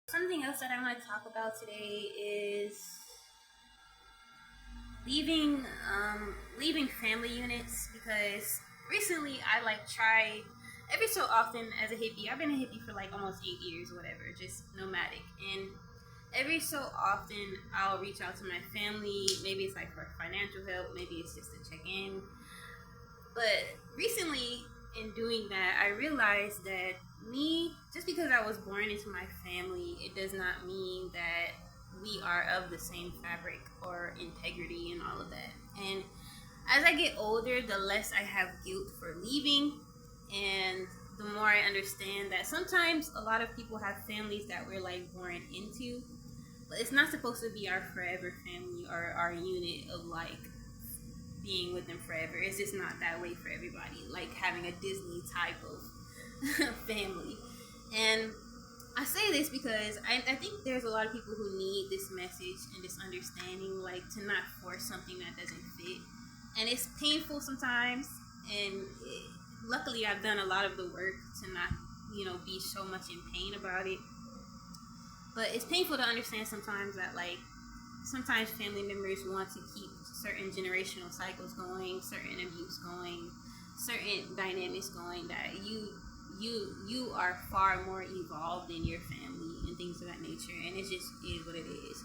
Something else that I want to talk about today is leaving leaving family units because recently I tried every so often as a hippie. I've been a hippie for like almost 8 years or whatever, just nomadic. And every so often I'll reach out to my family. Maybe it's like for financial help, maybe it's just to check in. But recently, in doing that, I realized that just because I was born into my family, it does not mean that we are of the same fabric or integrity and all of that. And as I get older, the less I have guilt for leaving, and the more I understand that sometimes a lot of people have families that we're like born into, but it's not supposed to be our forever family or our unit of like being with them forever. It's just not that way for everybody. Like having a Disney type of family. And I say this because I think there's a lot of people who need this message and this understanding, like to not force something that doesn't fit. And it's painful sometimes. And luckily, I've done a lot of the work to not, be so much in pain about it. But it's painful to understand sometimes that, like, sometimes family members want to keep certain generational cycles going, certain abuse going, certain dynamics going that you are far more evolved in your family and things of that nature, and it just is what it is.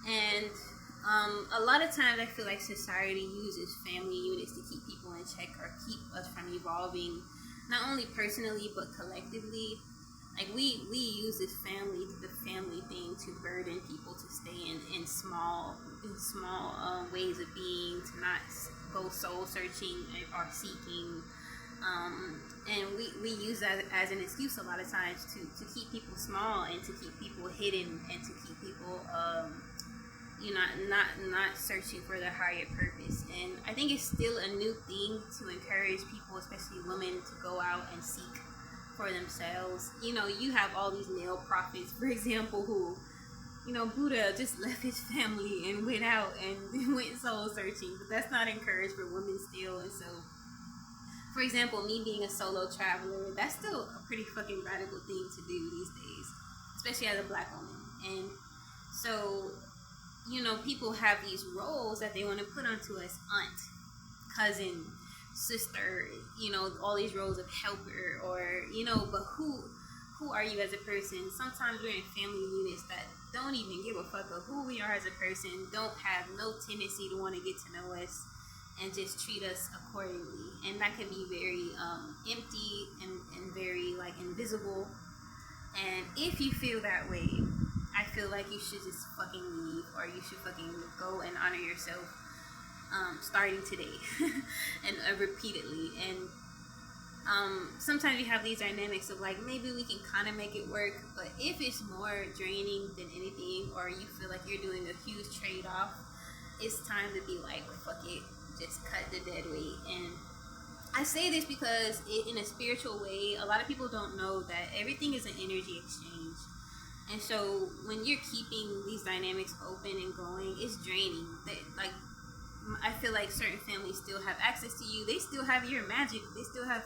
And a lot of times I feel like society uses family units to keep people in check or keep us from evolving, not only personally but collectively. Like we use the family thing to burden people to stay in small ways of being, to not go soul searching or seeking, and we use that as an excuse a lot of times to keep people small and to keep people hidden and to keep people not searching for their higher purpose. And I think it's still a new thing to encourage people, especially women, to go out and seek for themselves. You have all these male prophets, for example, who, Buddha just left his family and went out and went soul searching, but that's not encouraged for women still. And so, for example, me being a solo traveler, that's still a pretty fucking radical thing to do these days, especially as a black woman. And so, people have these roles that they want to put onto us: aunt, cousin, sister, all these roles of helper, or but who are you as a person? Sometimes we're in family units that don't even give a fuck of who we are as a person, don't have no tendency to want to get to know us, and just treat us accordingly. And that can be very empty and very like invisible. And if you feel that way, I feel like you should just fucking leave, or you should fucking go and honor yourself, starting today and repeatedly. And sometimes we have these dynamics of like maybe we can kind of make it work, but if it's more draining than anything, or you feel like you're doing a huge trade off, it's time to be like, fuck it, just cut the dead weight. And I say this because in a spiritual way, a lot of people don't know that everything is an energy exchange. And so when you're keeping these dynamics open and going, it's draining. Like, I feel like certain families still have access to you. They still have your magic. They still have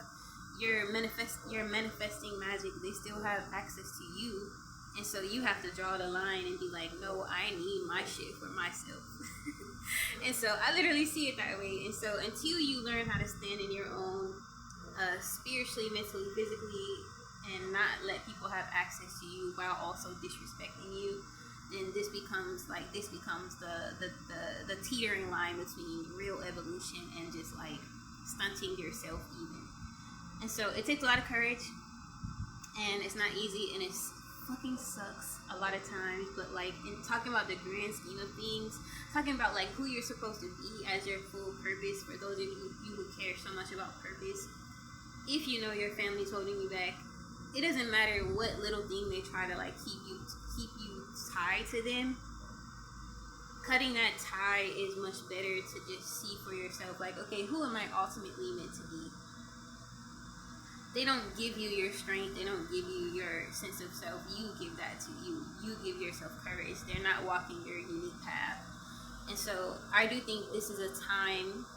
your manifesting magic. They still have access to you. And so you have to draw the line and be like, no, I need my shit for myself. And so I literally see it that way. And so until you learn how to stand in your own, spiritually, mentally, physically, and not let people have access to you while also disrespecting you, then this becomes the teetering line between real evolution and just like stunting yourself even. And so it takes a lot of courage, and it's not easy, and it's fucking sucks a lot of times. But like, in talking about the grand scheme of things, talking about like who you're supposed to be as your full purpose, for those of you who care so much about purpose, if you know your family's holding you back, it doesn't matter what little thing they try to like keep you tied to them. Cutting that tie is much better to just see for yourself, like, okay, who am I ultimately meant to be? They don't give you your strength, they don't give you your sense of self. You give that to you. You give yourself courage. They're not walking your unique path. And so I do think this is a time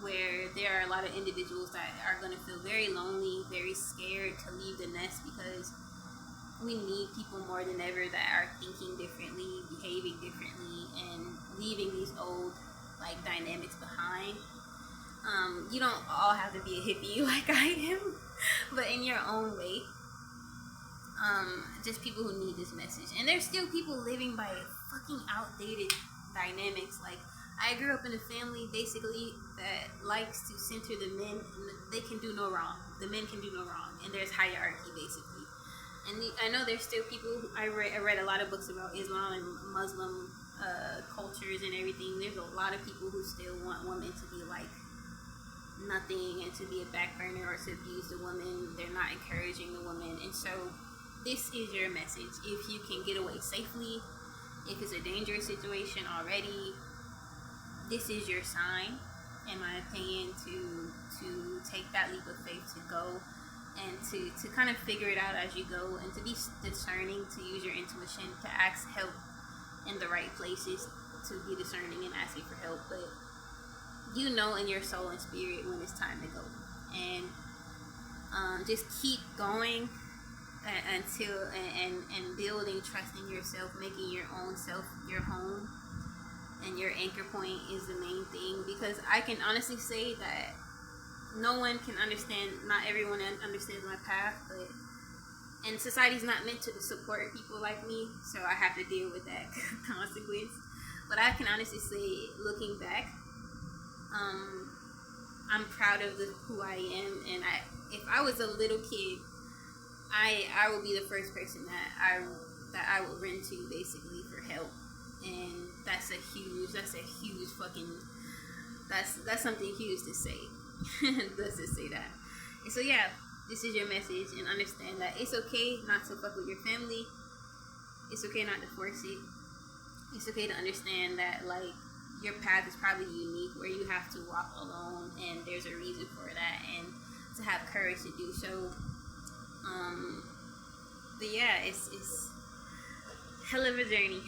where there are a lot of individuals that are going to feel very lonely, very scared to leave the nest, because we need people more than ever that are thinking differently, behaving differently, and leaving these old like dynamics behind. You don't all have to be a hippie like I am, but in your own way. Just people who need this message, and there's still people living by fucking outdated dynamics. Like, I grew up in a family basically that likes to center the men, and they can do no wrong. The men can do no wrong, and there's hierarchy basically. And I know there's still people. I read a lot of books about Islam and Muslim cultures and everything. There's a lot of people who still want women to be like nothing and to be a back burner or to abuse the woman. They're not encouraging the woman, and so this is your message. If you can get away safely, if it's a dangerous situation already, this is your sign, in my opinion, to take that leap of faith, to go and to kind of figure it out as you go, and to be discerning, to use your intuition, to ask help in the right places, to be discerning and asking for help. But you know in your soul and spirit when it's time to go, and just keep going until and building trust in yourself, making your own self your home and your anchor point is the main thing. Because I can honestly say that no one can understand, not everyone understands my path, but and society's not meant to support people like me, so I have to deal with that consequence. But I can honestly say, looking back, I'm proud of who I am, and if I was a little kid, I will be the first person that I will run to basically for help, and that's something huge to say. Let's just say that. And so yeah, this is your message, and understand that it's okay not to fuck with your family. It's okay not to force it. It's okay to understand that like your path is probably unique, where you have to walk alone, and there's a reason for that, and to have courage to do so. But yeah, it's hell of a journey.